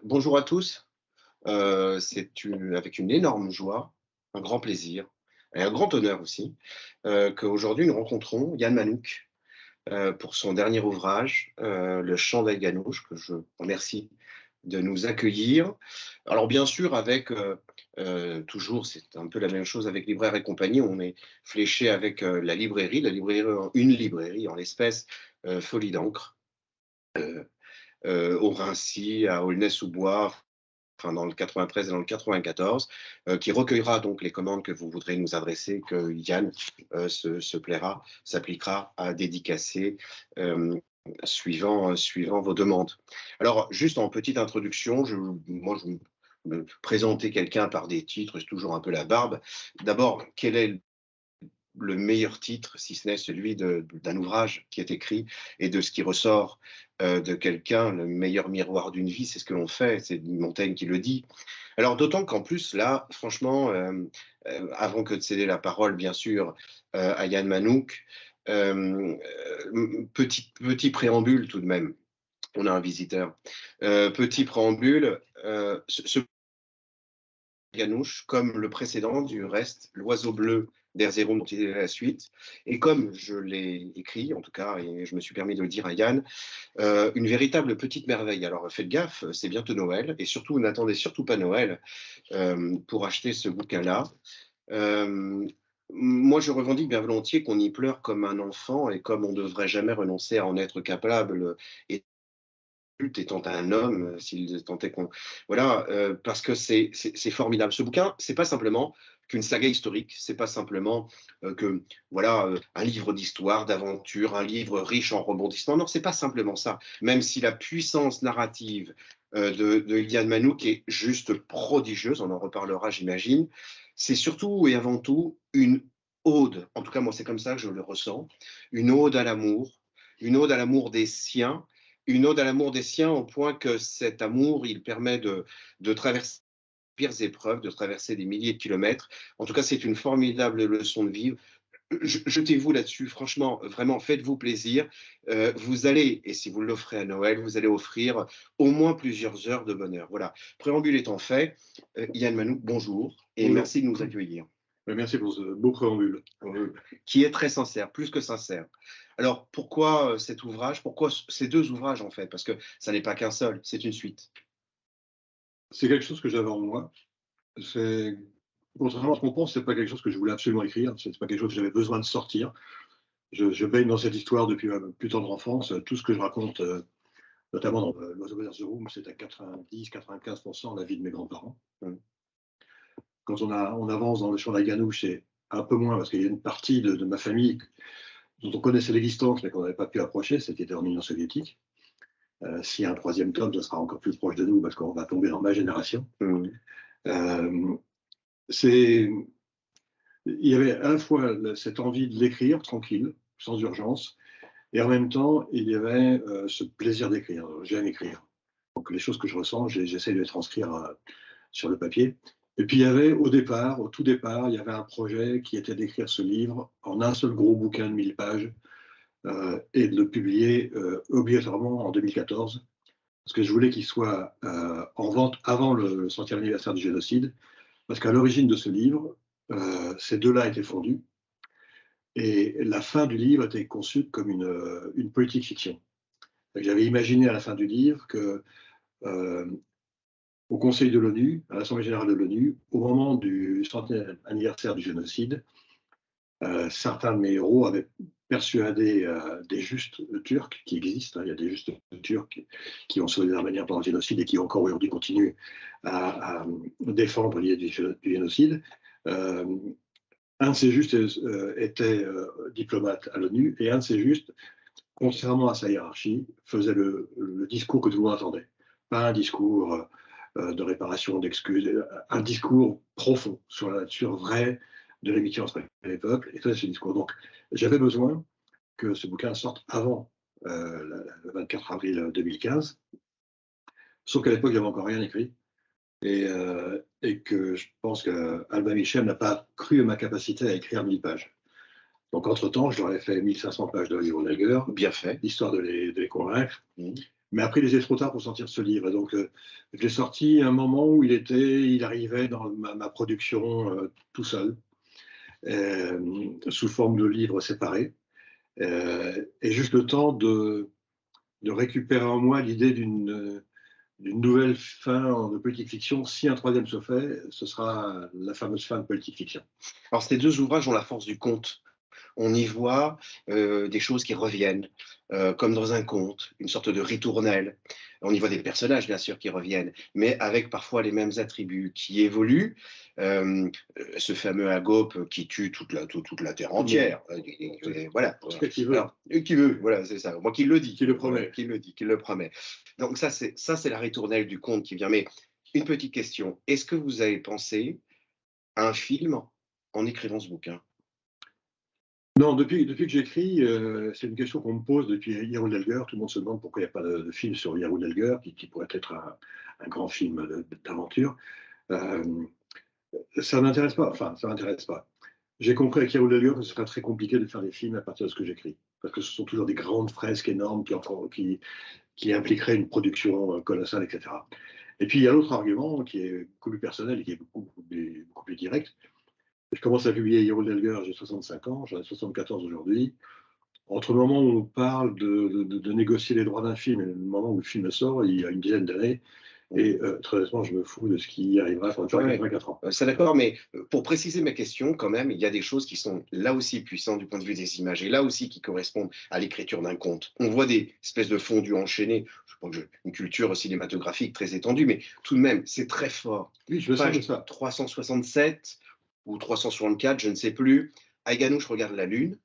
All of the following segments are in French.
Bonjour à tous. Avec une énorme joie, un grand plaisir et un grand honneur aussi, qu'aujourd'hui nous rencontrons Yann Manouk pour son dernier ouvrage, Le Chant d'Aïganouche, que je remercie de nous accueillir. Alors bien sûr, avec toujours, c'est un peu la même chose avec Libraire et compagnie, on est fléché avec une librairie en l'espèce, Folie d'encre, au Raincy, à Aulnay-sous-Bois, enfin dans le 93 et dans le 94, qui recueillera donc les commandes que vous voudrez nous adresser, que Yann se plaira, s'appliquera à dédicacer suivant vos demandes. Alors, juste en petite introduction, je vais me présenter quelqu'un par des titres, c'est toujours un peu la barbe. D'abord, quel est le meilleur titre, si ce n'est celui d'un ouvrage qui est écrit et de ce qui ressort de quelqu'un, le meilleur miroir d'une vie, c'est ce que l'on fait, c'est Montaigne qui le dit. Alors d'autant qu'en plus, là, franchement, avant que de céder la parole, bien sûr, à Yann Manouk, petit préambule tout de même, on a un visiteur. Petit préambule, ce Ganouche, comme le précédent, du reste, L'Oiseau bleu d'Erzurum, dont il est la suite, et comme je l'ai écrit, en tout cas, et je me suis permis de le dire à Yann, une véritable petite merveille. Alors faites gaffe, c'est bientôt Noël, et surtout, n'attendez surtout pas Noël pour acheter ce bouquin-là. Euh, Moi, je revendique bien volontiers qu'on y pleure comme un enfant, et comme on ne devrait jamais renoncer à en être capable, et étant un homme, s'il tentait qu'on... Voilà, parce que c'est formidable. Ce bouquin, c'est pas simplement qu'une saga historique, c'est pas simplement voilà, un livre d'histoire, d'aventure, un livre riche en rebondissements. Non, c'est pas simplement ça. Même si la puissance narrative de Iliad Manouk est juste prodigieuse, on en reparlera, j'imagine, c'est surtout et avant tout une ode, en tout cas moi c'est comme ça que je le ressens, une ode à l'amour des siens, une ode à l'amour des siens au point que cet amour, il permet de traverser les pires épreuves, de traverser des milliers de kilomètres. En tout cas, c'est une formidable leçon de vivre. Jetez-vous là-dessus, franchement, vraiment, faites-vous plaisir. Vous allez, et si vous l'offrez à Noël, vous allez offrir au moins plusieurs heures de bonheur. Voilà, préambule étant fait, Yann Manouk, bonjour, et Bonjour. merci de nous accueillir. Merci pour ce beau préambule. Qui est très sincère, plus que sincère. Alors pourquoi cet ouvrage, pourquoi ces deux ouvrages en fait? Parce que ça n'est pas qu'un seul, c'est une suite. C'est quelque chose que j'avais en moi. C'est, contrairement à ce qu'on pense, c'est pas quelque chose que je voulais absolument écrire. C'est pas quelque chose que j'avais besoin de sortir. Je baigne dans cette histoire depuis ma plus tendre enfance. Tout ce que je raconte, notamment dans L'Oiseau bleu d'Erzurum, c'est à 90-95% la vie de mes grands-parents. Mm. Quand on avance dans le champ de la Ganouche, c'est un peu moins parce qu'il y a une partie de ma famille dont on connaissait l'existence mais qu'on n'avait pas pu approcher, c'était en Union soviétique. S'il y a un troisième tome, ce sera encore plus proche de nous parce qu'on va tomber dans ma génération. Mm. Euh, il y avait à la fois cette envie de l'écrire tranquille, sans urgence, et en même temps, il y avait ce plaisir d'écrire. J'aime écrire. Donc les choses que je ressens, j'essaie de les transcrire sur le papier. Et puis il y avait au tout départ, il y avait un projet qui était d'écrire ce livre en un seul gros bouquin de 1000 pages et de le publier obligatoirement en 2014. Parce que je voulais qu'il soit en vente avant le centième anniversaire du génocide, parce qu'à l'origine de ce livre, ces deux-là étaient fondus, et la fin du livre était conçue comme une politique fiction. J'avais imaginé à la fin du livre que au Conseil de l'ONU, à l'Assemblée générale de l'ONU, au moment du centième anniversaire du génocide, certains de mes héros avaient persuadé des justes turcs qui existent. Il y a des justes turcs qui ont sauvé des Arméniens pendant le génocide et qui encore aujourd'hui continuent à défendre l'idée du génocide. Un de ces justes était diplomate à l'ONU et un de ces justes, contrairement à sa hiérarchie, faisait le discours que tout le monde attendait. Pas un discours de réparation, d'excuses, un discours profond sur la nature vraie de l'amitié entre les peuples, et tout ce discours. Donc, j'avais besoin que ce bouquin sorte avant le 24 avril 2015, sauf qu'à l'époque, j'avais encore rien écrit, et que je pense qu'Albin Michel n'a pas cru à ma capacité à écrire 1000 pages. Donc, entre-temps, je leur ai fait 1500 pages de livre Lager, Bien fait. histoire de les convaincre. Mm. Mais après, il était trop tard pour sortir ce livre. Et donc, je l'ai sorti à un moment où il arrivait dans ma production tout seul, sous forme de livres séparés. Et juste le temps de récupérer en moi l'idée d'une nouvelle fin de politique fiction. Si un troisième se fait, ce sera la fameuse fin de politique fiction. Alors, ces deux ouvrages ont la force du conte. On y voit des choses qui reviennent, comme dans un conte, une sorte de ritournelle. On y voit des personnages, bien sûr, qui reviennent, mais avec parfois les mêmes attributs, qui évoluent. Ce fameux Agop qui tue toute la terre entière. Voilà. Qui veut. Alors, qui veut, voilà, c'est ça. Moi, qui le dit. Qui le promet. Qui le dit, qui le promet. Donc ça, c'est la ritournelle du conte qui vient. Mais une petite question. Est-ce que vous avez pensé à un film en écrivant ce bouquin? Non, depuis que j'écris, c'est une question qu'on me pose depuis Yarul Elgar. Tout le monde se demande pourquoi il n'y a pas de film sur Yarul Elgar, qui pourrait être un grand film d'aventure. Ça m'intéresse pas. Enfin, ça m'intéresse pas. J'ai compris avec Yarul Elgar que ce serait très compliqué de faire des films à partir de ce que j'écris. Parce que ce sont toujours des grandes fresques énormes qui impliqueraient une production colossale, etc. Et puis, il y a l'autre argument qui est beaucoup plus personnel et qui est beaucoup plus direct. Je commence à publier Yarul Elgar, j'ai 65 ans, j'en ai 74 aujourd'hui. Entre le moment où on parle de négocier les droits d'un film et le moment où le film sort, il y a une dizaine d'années. Et très honnêtement, je me fous de ce qui arrivera quand j'aurai 84 ans. C'est d'accord, mais pour préciser ma question, quand même, il y a des choses qui sont là aussi puissantes du point de vue des images et là aussi qui correspondent à l'écriture d'un conte. On voit des espèces de fondus enchaînés. Je crois que j'ai une culture cinématographique très étendue, mais tout de même, c'est très fort. Oui, je le sais, ça. 367 ou 364, je ne sais plus. Aïganouche regarde la Lune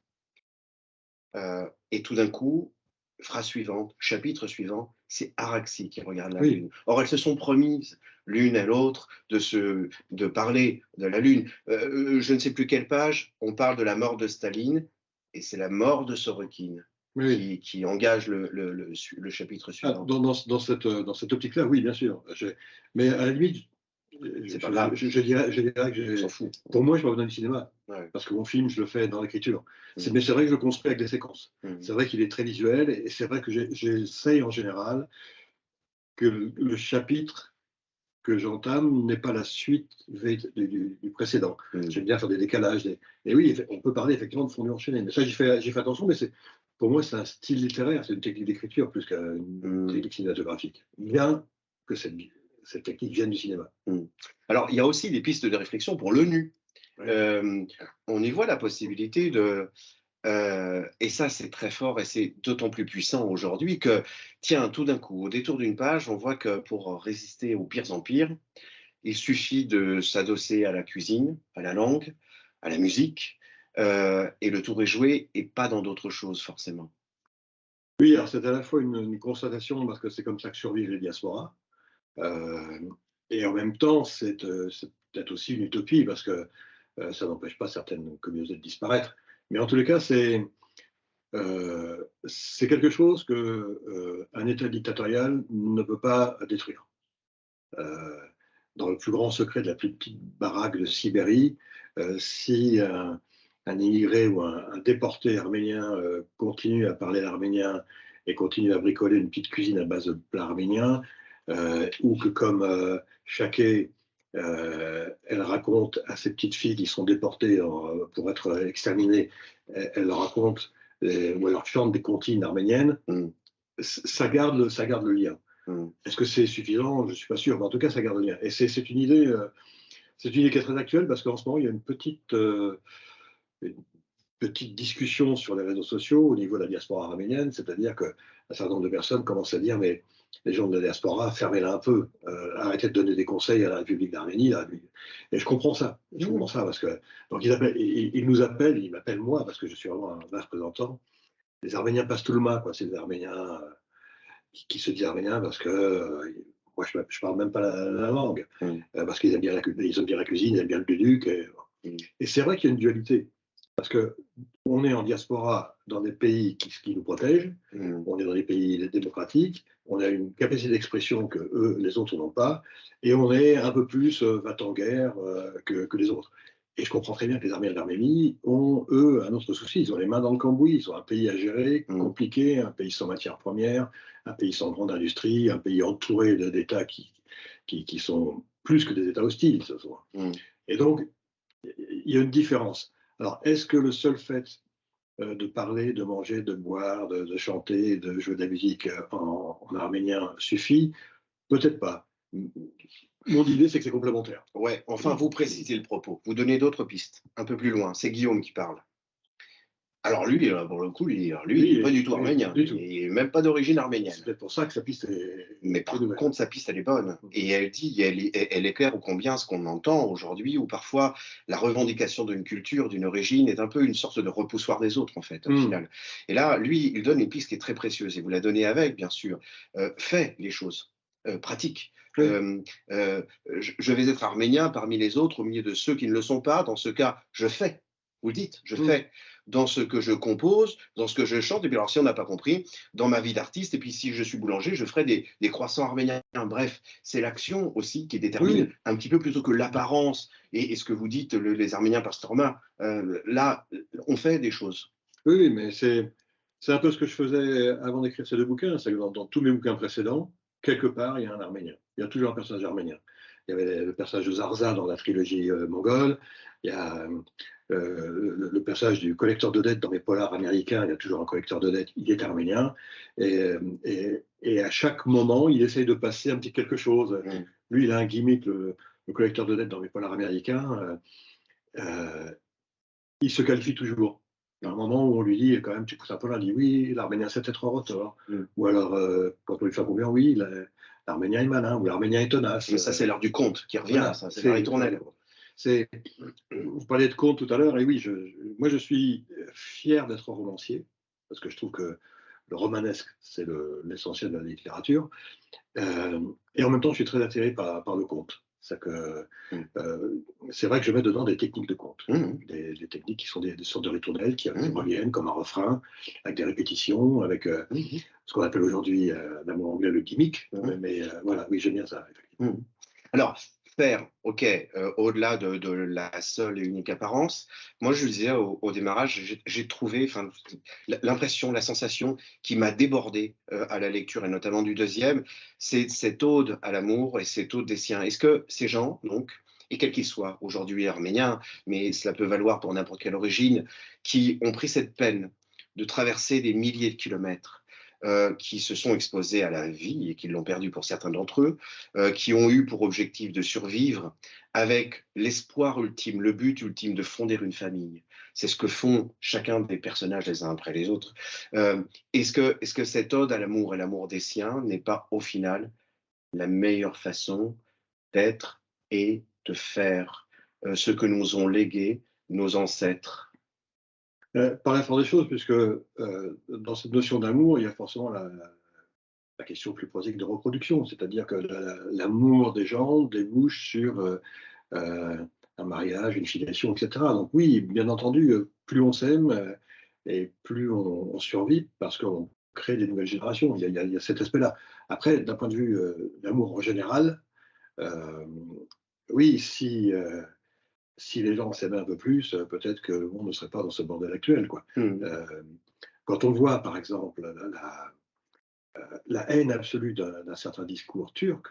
et tout d'un coup, phrase suivante, chapitre suivant, c'est Araxi qui regarde la Lune. Or, elles se sont promises l'une à l'autre de parler de la Lune. Je ne sais plus quelle page, on parle de la mort de Staline, et c'est la mort de Sorokin qui engage le chapitre suivant. Dans cette optique-là, oui, bien sûr. Mais à la limite, je dirais que pour moi, je ne vais pas dans le cinéma. Ouais. Parce que mon film, je le fais dans l'écriture. Mais c'est vrai que je le construis avec des séquences. C'est vrai qu'il est très visuel et c'est vrai que j'essaye en général que le chapitre que j'entame n'est pas la suite du précédent. J'aime bien faire des décalages. Et oui, on peut parler effectivement de fondu enchaîné. Mais ça, j'y fais attention, mais pour moi, c'est un style littéraire, c'est une technique d'écriture plus qu'une technique cinématographique. Bien que cette technique vienne du cinéma. Alors, il y a aussi des pistes de réflexion pour l'ONU. On y voit la possibilité et ça, c'est très fort et c'est d'autant plus puissant aujourd'hui que, tiens, tout d'un coup, au détour d'une page, on voit que pour résister aux pires empires, il suffit de s'adosser à la cuisine, à la langue, à la musique, et le tour est joué et pas dans d'autres choses forcément. Oui, alors c'est à la fois une constatation parce que c'est comme ça que survivent les diasporas. Et en même temps, c'est peut-être aussi une utopie parce que ça n'empêche pas certaines communautés de disparaître. Mais en tous les cas, c'est quelque chose qu'un État dictatorial ne peut pas détruire. Dans le plus grand secret de la plus petite baraque de Sibérie, si un immigré ou un déporté arménien continue à parler l'arménien et continue à bricoler une petite cuisine à base de plats arméniens, ou que comme Chaké, elle raconte à ses petites filles qui sont déportées pour être exterminées, elle leur raconte ou elle leur chante des comptines arméniennes, ça garde le lien. Est-ce que c'est suffisant? Je ne suis pas sûr, mais en tout cas, ça garde le lien. Et c'est une idée qui est très actuelle parce qu'en ce moment, il y a une petite discussion sur les réseaux sociaux au niveau de la diaspora arménienne, c'est-à-dire qu'un certain nombre de personnes commencent à dire mais les gens de la diaspora, fermez-la un peu, arrêtez de donner des conseils à la République d'Arménie. Et je comprends ça. Je comprends ça parce que donc il nous appelle, il m'appelle moi parce que je suis vraiment un représentant. Les Arméniens passent tout le mal, quoi. C'est des Arméniens qui se disent Arméniens parce que moi je parle même pas la langue, parce qu'ils aiment bien la cuisine, ils aiment bien le duduc. Et c'est vrai qu'il y a une dualité. Parce qu'on est en diaspora dans des pays qui nous protègent, on est dans des pays démocratiques, on a une capacité d'expression que eux, les autres n'ont pas, et on est un peu plus va-t-en-guerre que les autres. Et je comprends très bien que les Arméniens d'Arménie ont, eux, un autre souci. Ils ont les mains dans le cambouis. Ils ont un pays à gérer, compliqué, un pays sans matières premières, un pays sans grande industrie, un pays entouré d'États qui sont plus que des États hostiles, ce soir. Et donc, il y a une différence. Alors, est-ce que le seul fait de parler, de manger, de boire, de chanter, de jouer de la musique en arménien suffit? Peut-être pas. Mon idée, c'est que c'est complémentaire. Ouais, enfin, vous précisez le propos. Vous donnez d'autres pistes, un peu plus loin. C'est Guillaume qui parle. Alors lui, pour le coup, il n'est pas du tout arménien. Il n'est même pas d'origine arménienne. C'est peut-être pour ça que sa piste est... Mais par contre, sa piste, elle est bonne. Et elle dit, elle éclaire ô combien ce qu'on entend aujourd'hui, où parfois la revendication d'une culture, d'une origine, est un peu une sorte de repoussoir des autres, en fait, au final. Et là, lui, il donne une piste qui est très précieuse, et vous la donnez avec, bien sûr. Fais les choses, pratique. Je vais être arménien parmi les autres, au milieu de ceux qui ne le sont pas. Dans ce cas, je fais. Vous le dites, je fais dans ce que je compose, dans ce que je chante. Et puis alors, si on n'a pas compris, dans ma vie d'artiste, et puis si je suis boulanger, je ferai des croissants arméniens. Bref, c'est l'action aussi qui détermine un petit peu plutôt que l'apparence. Et ce que vous dites, les Arméniens par Storma, là, on fait des choses. Oui, mais c'est un peu ce que je faisais avant d'écrire ces deux bouquins. C'est que dans tous mes bouquins précédents, quelque part, il y a un Arménien. Il y a toujours un personnage arménien. Il y avait le personnage de Zarza dans la trilogie mongole. Il y a le personnage du collecteur de dettes dans les polars américains. Il y a toujours un collecteur de dettes. Il est arménien. Et à chaque moment, il essaye de passer un petit quelque chose. Lui, il a un gimmick, le collecteur de dettes dans les polars américains. Il se qualifie toujours. À un moment où on lui dit, quand même, tu pousses un peu là, il dit oui, l'Arménien sait être en retort. Ou alors, quand on lui fait un combien, oui, l'Arménien est malin, ou l'Arménien est tenace. Mais ça, c'est l'heure du conte qui revient, ça, c'est la ritournelle. Vous parliez de conte tout à l'heure, et oui, moi je suis fier d'être romancier, parce que je trouve que le romanesque, c'est l'essentiel de la littérature. Et en même temps, je suis très attiré par le conte. C'est vrai que je mets dedans des techniques de conte, des techniques qui sont des sortes de ritournelles qui reviennent comme un refrain, avec des répétitions, avec ce qu'on appelle aujourd'hui, dans mon anglais, le gimmick. Mais voilà, oui, j'aime bien ça, effectivement. Alors, faire, ok, au-delà de la seule et unique apparence, moi je le disais au démarrage, j'ai trouvé l'impression, la sensation qui m'a débordé à la lecture, et notamment du deuxième, c'est cette ode à l'amour et cette ode des siens. Est-ce que ces gens, donc, et quels qu'ils soient, aujourd'hui arméniens, mais cela peut valoir pour n'importe quelle origine, qui ont pris cette peine de traverser des milliers de kilomètres, qui se sont exposés à la vie et qui l'ont perdu pour certains d'entre eux, qui ont eu pour objectif de survivre avec l'espoir ultime, le but ultime de fonder une famille. C'est ce que font chacun des personnages les uns après les autres. Est-ce que cette ode à l'amour et l'amour des siens n'est pas au final la meilleure façon d'être et de faire ce que nous ont légué nos ancêtres? Par la force des choses, puisque dans cette notion d'amour, il y a forcément la question plus prosaïque de reproduction, c'est-à-dire que l'amour des gens débouche sur un mariage, une filiation, etc. Donc oui, bien entendu, plus on s'aime et plus on survit parce qu'on crée des nouvelles générations. Il y a cet aspect-là. Après, d'un point de vue d'amour en général, oui, si les gens s'aimaient un peu plus, peut-être que le monde ne serait pas dans ce bordel actuel, quoi. Quand on voit, par exemple, la haine absolue d'un certain discours turc,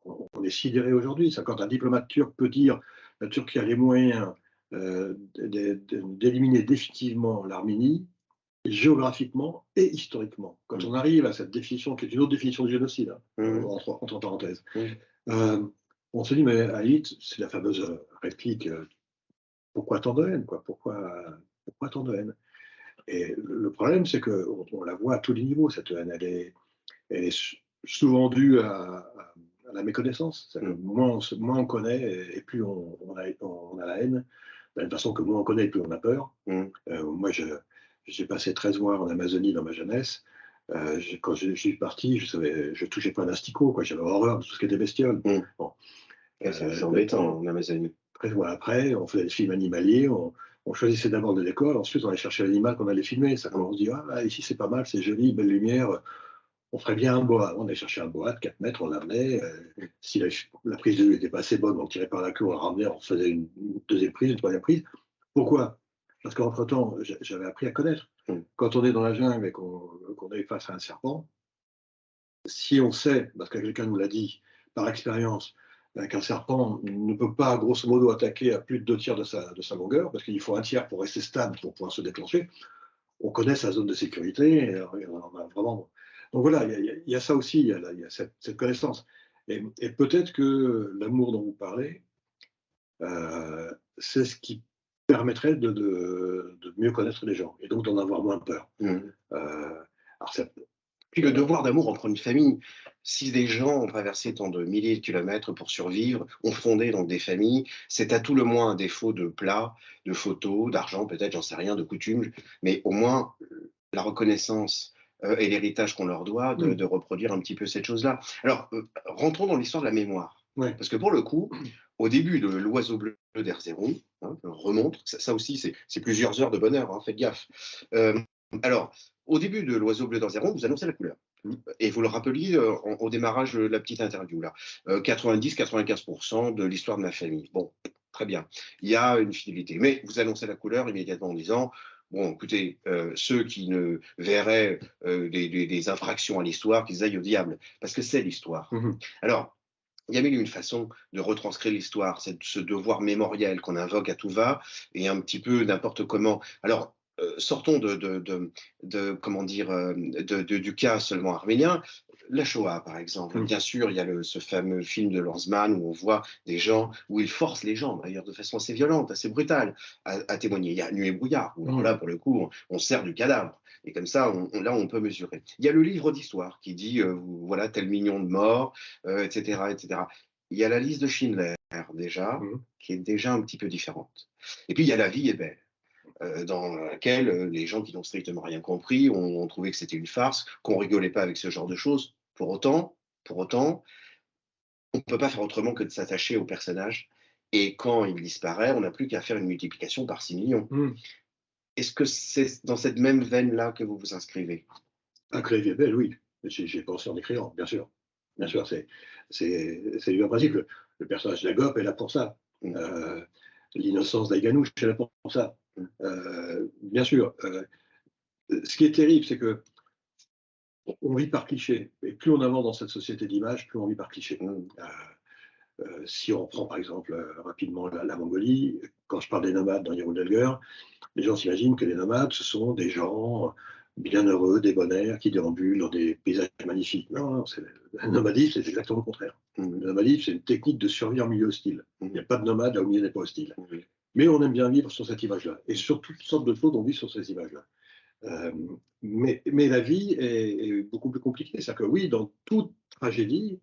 on est sidéré aujourd'hui. Quand un diplomate turc peut dire la Turquie a les moyens d'éliminer définitivement l'Arménie, géographiquement et historiquement. Quand on arrive à cette définition, qui est une autre définition du génocide, entre parenthèses, on se dit, mais à Haït, c'est la fameuse réplique pourquoi tant de haine, quoi, pourquoi tant de haine? Et le problème, c'est qu'on la voit à tous les niveaux, cette haine. Elle est souvent due à la méconnaissance. Moins on connaît et plus on a la haine. De la même façon que moins on connaît et plus on a peur. Moi, j'ai passé 13 mois en Amazonie dans ma jeunesse. Quand je suis parti, je touchais pas un asticot, quoi. J'avais horreur de tout ce qui était bestiole. Bon. C'est embêtant en Amazonie. 13 mois après, on faisait des films animaliers, on choisissait d'abord le décor, ensuite on allait chercher l'animal qu'on allait filmer. Ça, on se dit, ah, ici c'est pas mal, c'est joli, belle lumière, on ferait bien un boa. On allait chercher un boa de 4 mètres, on l'amenait. Si la prise de vue n'était pas assez bonne, on tirait par la queue, on la ramenait, on faisait une deuxième prise, une troisième prise. Pourquoi? Parce qu'entre-temps, j'avais appris à connaître. Quand on est dans la jungle et qu'on est face à un serpent, si on sait, parce que quelqu'un nous l'a dit par expérience, qu'un serpent ne peut pas, grosso modo, attaquer à plus de 2 tiers de sa longueur, parce qu'il faut 1 tiers pour rester stable, pour pouvoir se déclencher, on connaît sa zone de sécurité, et on en a vraiment. Donc voilà, il y a ça aussi, il y a cette connaissance. Et peut-être que l'amour dont vous parlez, c'est ce qui permettrait de mieux connaître les gens, et donc d'en avoir moins peur. Alors Puis le devoir d'amour entre une famille, si des gens ont traversé tant de milliers de kilomètres pour survivre, ont fondé donc des familles, c'est à tout le moins un défaut de plats, de photos, d'argent peut-être, j'en sais rien, de coutumes, mais au moins la reconnaissance et l'héritage qu'on leur doit de reproduire un petit peu cette chose-là. Alors, rentrons dans l'histoire de la mémoire. Ouais. Parce que pour le coup, au début de l'oiseau bleu d'Erzurum, remonte, ça aussi c'est plusieurs heures de bonheur, hein, faites gaffe. Alors, au début de l'oiseau bleu d'Erzurum, vous annoncez la couleur. Et vous le rappeliez au démarrage de la petite interview, là. 90-95% de l'histoire de ma famille. Bon, très bien. Il y a une fidélité. Mais vous annoncez la couleur immédiatement en disant, bon, écoutez, ceux qui ne verraient des infractions à l'histoire, qu'ils aillent au diable. Parce que c'est l'histoire. Alors, il y a mille et une façons de retranscrire l'histoire, c'est ce devoir mémoriel qu'on invoque à tout va, et un petit peu n'importe comment. Alors, sortons comment dire, du cas seulement arménien. La Shoah, par exemple. Bien sûr, il y a ce fameux film de Lanzmann où on voit des gens, où ils forcent les gens, d'ailleurs, de façon assez violente, assez brutale, à témoigner. Il y a Nuit et brouillard, où là, pour le coup, on sert du cadavre. Et comme ça, là, on peut mesurer. Il y a le livre d'histoire qui dit, voilà, tel million de morts, etc., etc. Il y a la liste de Schindler, déjà, qui est déjà un petit peu différente. Et puis, il y a La vie est belle, dans laquelle les gens qui n'ont strictement rien compris ont trouvé que c'était une farce, qu'on rigolait pas avec ce genre de choses. Pour autant, on ne peut pas faire autrement que de s'attacher au personnage. Et quand il disparaît, on n'a plus qu'à faire une multiplication par 6 millions. Est-ce que c'est dans cette même veine-là que vous vous inscrivez? À Clavier Bell, oui. J'ai pensé en écrivant, bien sûr. Bien sûr, c'est du même principe. Le personnage d'Agop est là pour ça. L'innocence d'Aïganouche est là pour ça. Bien sûr. Ce qui est terrible, c'est que on vit par cliché. Et plus on avance dans cette société d'image, plus on vit par cliché. Si on prend par exemple rapidement la Mongolie, quand je parle des nomades dans Yeroul Delger, les gens s'imaginent que les nomades, ce sont des gens bien heureux, débonnaires, qui déambulent dans des paysages magnifiques. Non, le nomadisme, c'est exactement le contraire. Le nomadisme, c'est une technique de survie en milieu hostile. Il n'y a pas de nomade là où il n'est pas hostile. Mais on aime bien vivre sur cette image-là. Et sur toutes sortes de choses, on vit sur ces images-là. Mais la vie est beaucoup plus compliquée. C'est-à-dire que oui, dans toute tragédie,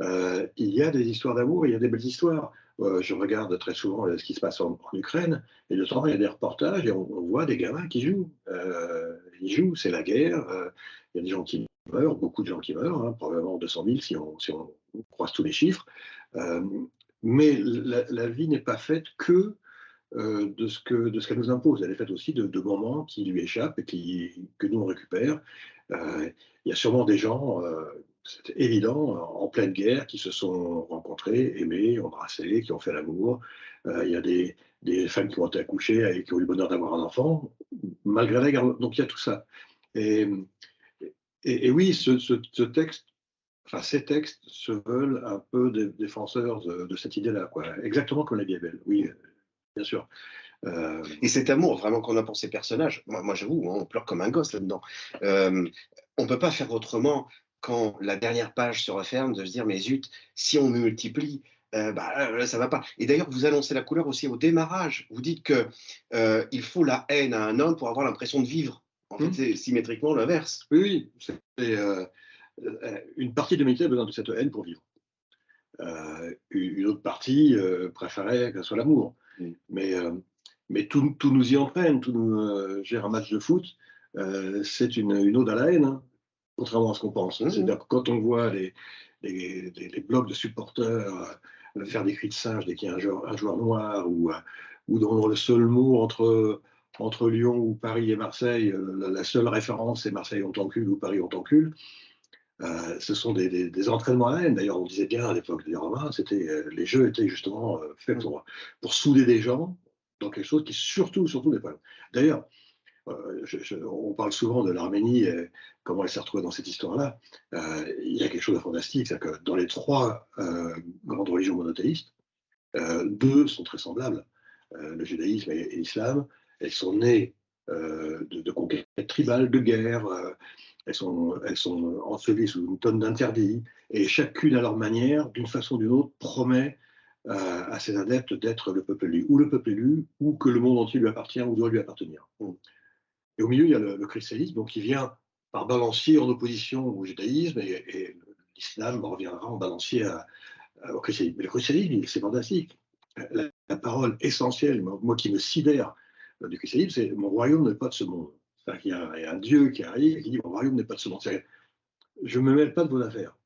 il y a des histoires d'amour, il y a des belles histoires. Je regarde très souvent ce qui se passe en Ukraine, et de temps en temps, il y a des reportages, et on voit des gamins qui jouent. Ils jouent, c'est la guerre. Il y a des gens qui meurent, beaucoup de gens qui meurent, hein, probablement 200 000 si on croise tous les chiffres. Mais la vie n'est pas faite que de ce qu'elle nous impose. Elle est faite aussi de moments qui lui échappent et que nous on récupère. Il y a sûrement des gens, c'est évident, en pleine guerre, qui se sont rencontrés, aimés, embrassés, qui ont fait l'amour. Il y a des femmes qui ont été accouchées et qui ont eu le bonheur d'avoir un enfant, malgré la guerre. Donc il y a tout ça. Et oui, ce texte, enfin ces textes se veulent un peu des défenseurs de cette idée-là, quoi. Exactement comme la vie est belle, oui, bien sûr. Et cet amour, vraiment, qu'on a pour ces personnages, moi j'avoue, on pleure comme un gosse là-dedans. On ne peut pas faire autrement quand la dernière page se referme, de se dire, mais zut, si on multiplie, ça va pas. Et d'ailleurs, vous annoncez la couleur aussi au démarrage. Vous dites que il faut la haine à un homme pour avoir l'impression de vivre. En fait, c'est symétriquement l'inverse. Oui, c'est une partie de l'humanité a besoin de cette haine pour vivre. Une autre partie préférait que ce soit l'amour. Mais tout nous y entraîne, tout nous gère un match de foot. C'est une ode à la haine, hein, contrairement à ce qu'on pense. C'est-à-dire que quand on voit les blocs de supporters faire des cris de singe dès qu'il y a un joueur noir, ou dans le seul mot entre Lyon ou Paris et Marseille, la seule référence c'est Marseille on t'encule ou Paris on t'encule. Ce sont des entraînements à la haine. D'ailleurs, on disait bien à l'époque des Romains, les jeux étaient justement faits pour souder des gens dans quelque chose qui surtout n'est pas. D'ailleurs, on parle souvent de l'Arménie et comment elle s'est retrouvée dans cette histoire-là. Il y a quelque chose de fantastique, c'est que dans les trois grandes religions monothéistes, deux sont très semblables, le judaïsme et l'islam. Elles sont nées de conquêtes tribales, de guerres. Elles sont ensevelies sous une tonne d'interdits, et chacune à leur manière, d'une façon ou d'une autre, promet à ses adeptes d'être le peuple élu, ou que le monde entier lui appartient ou doit lui appartenir. Et au milieu, il y a le christianisme, donc, qui vient par balancier en opposition au judaïsme, et l'islam reviendra en balancier au christianisme. Mais le christianisme, c'est fantastique. La parole essentielle, moi qui me sidère du christianisme, c'est « mon royaume n'est pas de ce monde ». Il y a un Dieu qui arrive et qui dit « mon royaume n'est pas de ce monde ». Je ne me mêle pas de vos affaires.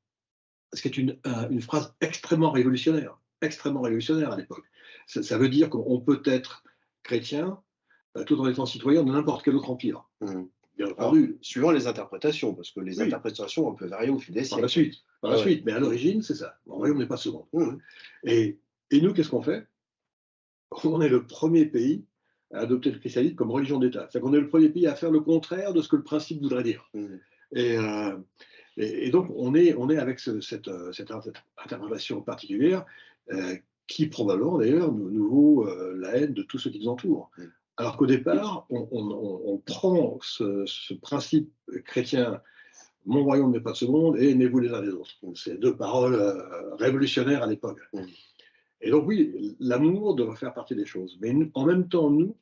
Ce qui est une phrase extrêmement révolutionnaire à l'époque. Ça veut dire qu'on peut être chrétien tout en étant citoyen de n'importe quel autre empire. Bien entendu. Alors, suivant les interprétations, parce que les interprétations peuvent varier au fil des siècles. Par la suite, mais à l'origine, c'est ça. Mon royaume n'est pas ce monde. Et nous, qu'est-ce qu'on fait? On est le premier pays à adopter le christianisme comme religion d'État. C'est-à-dire qu'on est le premier pays à faire le contraire de ce que le principe voudrait dire. Et donc, on est avec cette interprétation particulière qui, probablement, d'ailleurs, nous vaut la haine de tous ceux qui nous entourent. Alors qu'au départ, on prend ce principe chrétien, mon royaume n'est pas de ce monde, et aimez-vous les uns les autres. C'est deux paroles révolutionnaires à l'époque. Et donc oui, l'amour doit faire partie des choses. Mais en même temps, nous,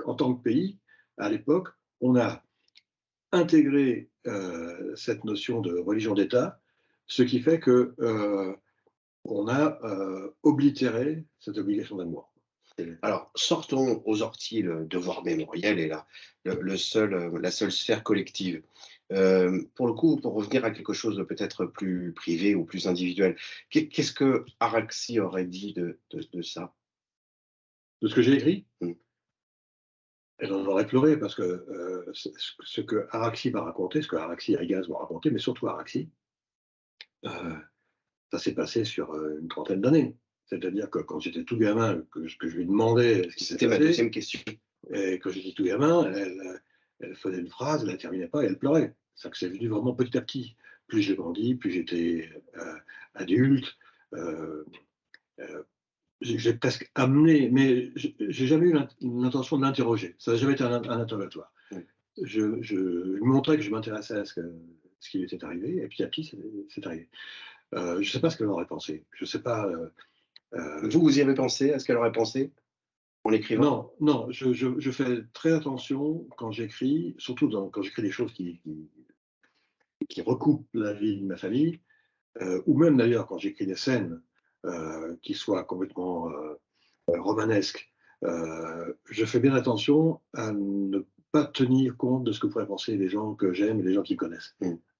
en tant que pays, à l'époque, on a intégré cette notion de religion d'État, ce qui fait que on a oblitéré cette obligation d'amour. Alors, sortons aux orties le devoir mémoriel et la seule sphère collective. Pour le coup, pour revenir à quelque chose de peut-être plus privé ou plus individuel, qu'est-ce que Araxi aurait dit de ça? De ce que j'ai écrit? Elle en aurait pleuré, parce que ce que Araxi m'a raconté, ce que Araxi et Rigaz m'ont raconté, mais surtout Araxi, ça s'est passé sur une trentaine d'années. C'est-à-dire que quand j'étais tout gamin, que je lui demandais ce qui s'était passé. C'était ma deuxième question. Et quand j'étais tout gamin, elle faisait une phrase, elle ne la terminait pas et elle pleurait. C'est que c'est venu vraiment petit à petit. Plus j'ai grandi, plus j'étais adulte. J'ai presque amené, mais j'ai jamais eu l'intention de l'interroger. Ça n'a jamais été un interrogatoire. Je lui montrais que je m'intéressais à ce qui lui était arrivé, et petit à petit, c'est arrivé. Je ne sais pas ce qu'elle aurait pensé. Je ne sais pas. Vous y avez pensé à ce qu'elle aurait pensé en écrivant? Non, je fais très attention quand j'écris, surtout quand j'écris des choses qui recoupent la vie de ma famille, ou même d'ailleurs quand j'écris des scènes qui soient complètement romanesques. Je fais bien attention à ne pas tenir compte de ce que pourraient penser les gens que j'aime et les gens qui me connaissent.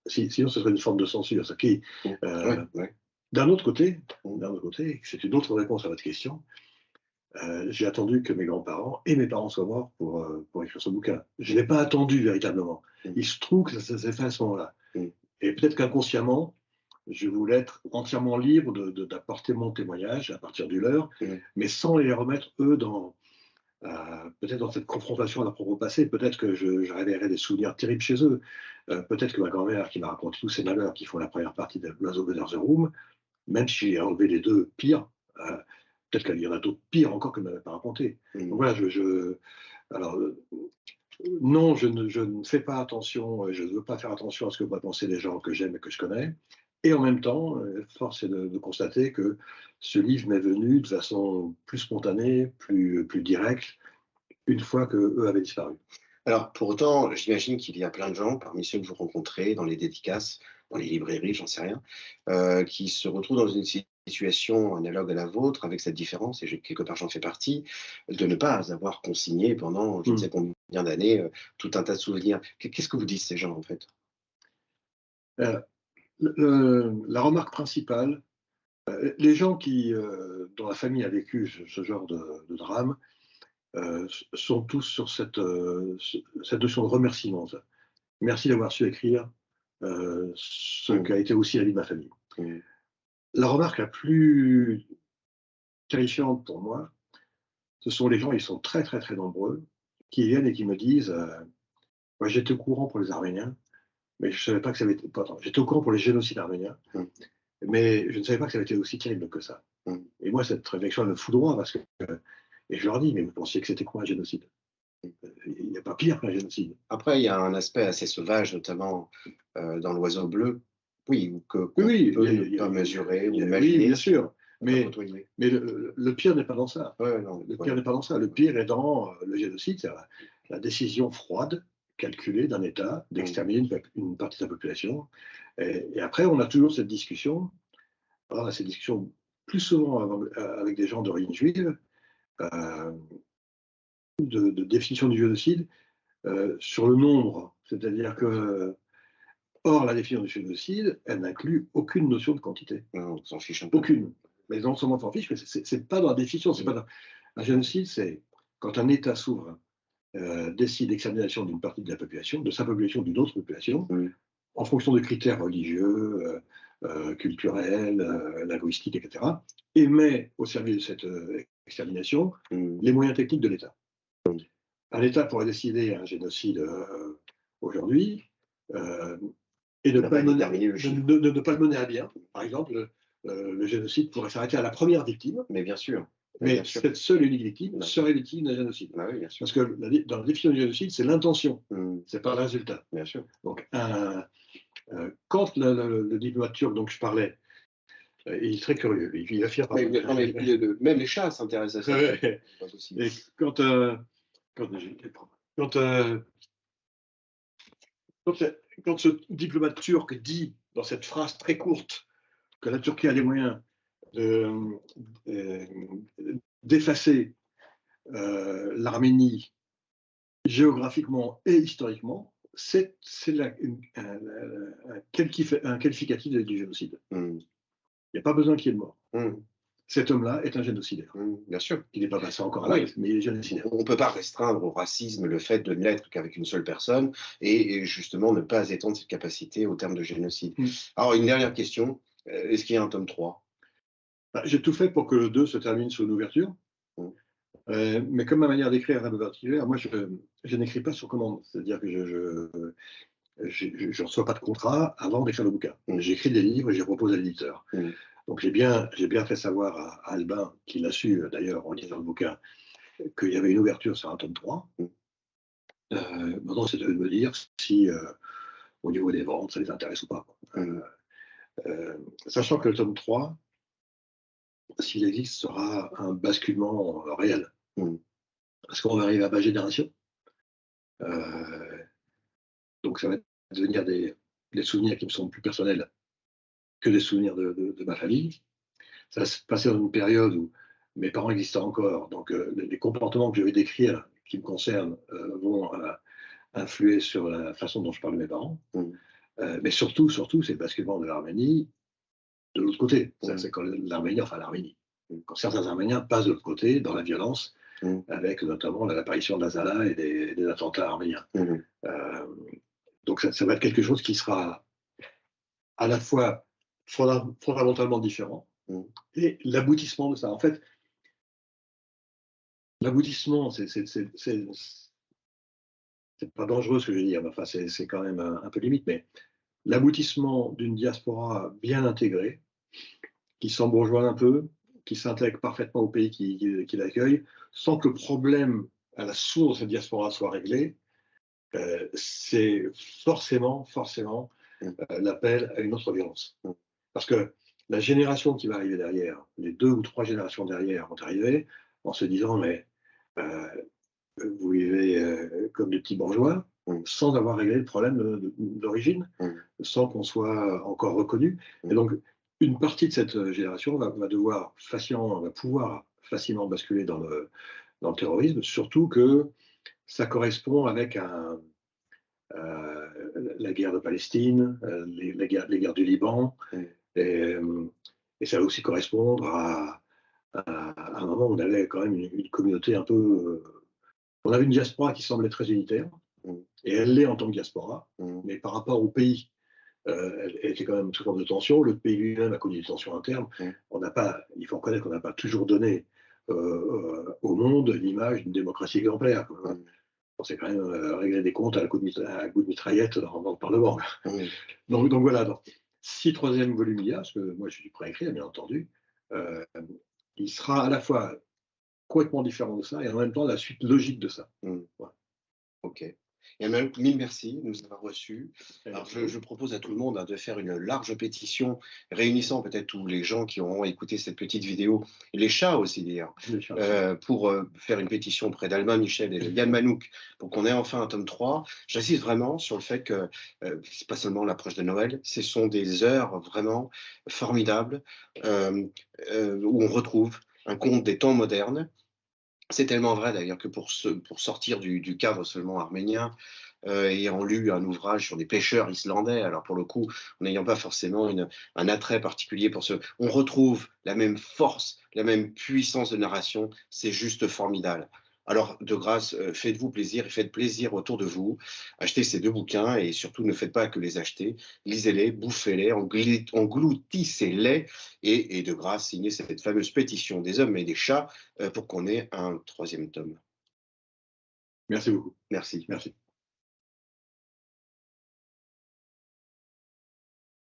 Sinon, ce serait une forme de censure. D'un autre côté, c'est une autre réponse à votre question. J'ai attendu que mes grands-parents et mes parents soient morts pour écrire ce bouquin. Je ne l'ai pas attendu véritablement. Il se trouve que ça s'est fait à ce moment-là. Et peut-être qu'inconsciemment, je voulais être entièrement libre d'apporter mon témoignage à partir du leur, mais sans les remettre, eux, peut-être dans cette confrontation à leur propre passé. Peut-être que je réveillerais des souvenirs terribles chez eux. Peut-être que ma grand-mère, qui m'a raconté tous ces malheurs qui font la première partie de L'Oiseau bleu dans the Room, même si j'ai enlevé les deux pires, peut-être qu'il y en a d'autres pires encore que ne m'avait pas raconté. Donc voilà, alors, non, je ne fais pas attention, je ne veux pas faire attention à ce que vont penser les gens que j'aime et que je connais. Et en même temps, force est de constater que ce livre m'est venu de façon plus spontanée, plus directe, une fois qu'eux avaient disparu. Alors, pour autant, j'imagine qu'il y a plein de gens, parmi ceux que vous rencontrez, dans les dédicaces, dans les librairies, j'en sais rien, qui se retrouvent dans une situation analogue à la vôtre, avec cette différence, et quelque part j'en fais partie, de ne pas avoir consigné pendant je ne sais combien d'années tout un tas de souvenirs. Qu'est-ce que vous disent ces gens, en fait? La remarque principale, les gens dont la famille a vécu ce genre de drame, sont tous sur cette notion de remerciement. Merci d'avoir su écrire ce qu'a été aussi la vie de ma famille. Mmh. La remarque la plus terrifiante pour moi, ce sont les gens, ils sont très très très nombreux, qui viennent et qui me disent moi j'étais au courant pour les Arméniens, mais je ne savais pas que ça avait été. Pardon, j'étais au courant pour les génocides arméniens, Mmh. mais je ne savais pas que ça avait été aussi terrible que ça. Mmh. Et moi, cette réflexion elle me foudroie parce que. Et je leur dis mais vous pensiez que c'était quoi un génocide? Il n'y a pas pire qu'un génocide. Après, il y a un aspect assez sauvage, notamment, dans l'oiseau bleu, oui, ou que Oui, qu'on oui, peut ne pas mesurer ou oui, imaginer bien sûr. Mais côtoyer. le pire n'est pas dans ça. Ouais, non, Le ouais. pire n'est pas dans ça. Le pire est dans le génocide, c'est la décision froide, calculée d'un État d'exterminer une partie de sa population. Et après, on a toujours cette discussion, ces discussions plus souvent avec des gens d'origine juive, euh, de définition du génocide, sur le nombre. C'est-à-dire que, or, la définition du génocide, elle n'inclut aucune notion de quantité. Non, on s'en fiche un peu. Aucune. Mais non seulement on s'en fiche, mais c'est pas dans la définition. C'est pas dans... Un génocide, c'est quand un État souverain décide d'extermination d'une partie de la population, de sa population, d'une autre population, en fonction de critères religieux, culturels, linguistiques, etc., et met au service de cette extermination les moyens techniques de l'État. Un État pourrait décider un génocide aujourd'hui et ne pas le mener à bien. Par exemple, le génocide pourrait s'arrêter à la première victime. Mais bien sûr. Mais cette seule et unique victime serait victime d'un génocide. Bah oui, bien sûr. Parce que dans la définition du génocide, c'est l'intention, c'est pas le résultat. Bien sûr. Donc, quand le diplomate turc dont je parlais, il est très curieux, il affirme. Même les chats s'intéressent à ça. C'est pas possible. Et quand ce diplomate turc dit dans cette phrase très courte que la Turquie a les moyens d'effacer l'Arménie géographiquement et historiquement, c'est un qualificatif du génocide. Il n'y a pas besoin qu'il y ait de mort. Cet homme-là est un génocidaire. Bien sûr. Il n'est pas passé encore à l'acte, mais il est génocidaire. On ne peut pas restreindre au racisme le fait de n'être qu'avec une seule personne et justement ne pas étendre cette capacité au terme de génocide. Alors, une dernière question. Est-ce qu'il y a un tome 3 ? J'ai tout fait pour que le 2 se termine sur une ouverture. Mais comme ma manière d'écrire est un peu particulière, moi je n'écris pas sur commande. C'est-à-dire que je ne reçois pas de contrat avant d'écrire le bouquin. J'écris des livres et je les propose à l'éditeur. Donc j'ai bien fait savoir à Albin, qui l'a su d'ailleurs en lisant le bouquin, qu'il y avait une ouverture sur un tome 3. Maintenant, c'est de me dire si au niveau des ventes, ça les intéresse ou pas. Sachant que le tome 3, s'il existe, sera un basculement réel. Parce qu'on va arriver à ma génération. Donc ça va devenir des souvenirs qui me sont plus personnels que des souvenirs de ma famille. Ça va se passer dans une période où mes parents existent encore. Donc les comportements que je vais décrire qui me concernent vont influer sur la façon dont je parle de mes parents. Mais surtout, c'est le basculement de l'Arménie de l'autre côté. C'est quand l'Arménie, quand certains Arméniens passent de l'autre côté dans la violence, avec notamment l'apparition d'Azala et des attentats arméniens. Donc ça va être quelque chose qui sera à la fois fondamentalement différent et l'aboutissement de ça. En fait, l'aboutissement, c'est pas dangereux ce que je veux dire, enfin, c'est quand même un peu limite, mais l'aboutissement d'une diaspora bien intégrée, qui s'embourgeoise un peu, qui s'intègre parfaitement au pays qui l'accueille, sans que le problème à la source de cette diaspora soit réglé, c'est forcément l'appel à une autre violence. Parce que la génération qui va arriver derrière, les 2 ou 3 générations derrière vont arriver en se disant mais vous vivez comme des petits bourgeois, sans avoir réglé le problème d'origine, sans qu'on soit encore reconnu. Et donc, une partie de cette génération va pouvoir facilement basculer dans le terrorisme, surtout que ça correspond avec la guerre de Palestine, les guerres du Liban, et ça va aussi correspondre à un moment où on avait quand même une communauté un peu... on avait une diaspora qui semblait très unitaire, et elle l'est en tant que diaspora, mais par rapport au pays elle était quand même source de tension. Le pays lui-même a connu des tensions internes. Mmh. Il faut reconnaître qu'on n'a pas toujours donné au monde l'image d'une démocratie exemplaire, quoi, hein. Mmh. On s'est quand même réglé des comptes à coup de mitraillette dans le Parlement. Mmh. Donc voilà, donc, si troisième volume il y a, parce que moi je suis prêt à écrire, bien entendu, euh, il sera à la fois complètement différent de ça et en même temps la suite logique de ça. Mmh. Voilà. OK. Et bien, mille merci de nous avoir reçus. Et Alors, merci à vous. je propose à tout le monde, hein, de faire une large pétition réunissant peut-être tous les gens qui auront écouté cette petite vidéo, et les chats aussi d'ailleurs, Je suis pour faire une pétition auprès d'Alma Michel et de Yann Manouk pour qu'on ait enfin un tome 3. J'insiste vraiment sur le fait que c'est pas seulement l'approche de Noël, ce sont des heures vraiment formidables, euh, où on retrouve un conte des temps modernes. C'est tellement vrai d'ailleurs que pour sortir du cadre seulement arménien, ayant lu un ouvrage sur des pêcheurs islandais, alors pour le coup, en n'ayant pas forcément un attrait particulier pour ce, on retrouve la même force, la même puissance de narration, c'est juste formidable. Alors, de grâce, faites-vous plaisir et faites plaisir autour de vous. Achetez ces 2 bouquins et surtout ne faites pas que les acheter. Lisez-les, bouffez-les, engloutissez-les et de grâce, signez cette fameuse pétition des hommes et des chats pour qu'on ait un troisième tome. Merci beaucoup. Merci. Merci.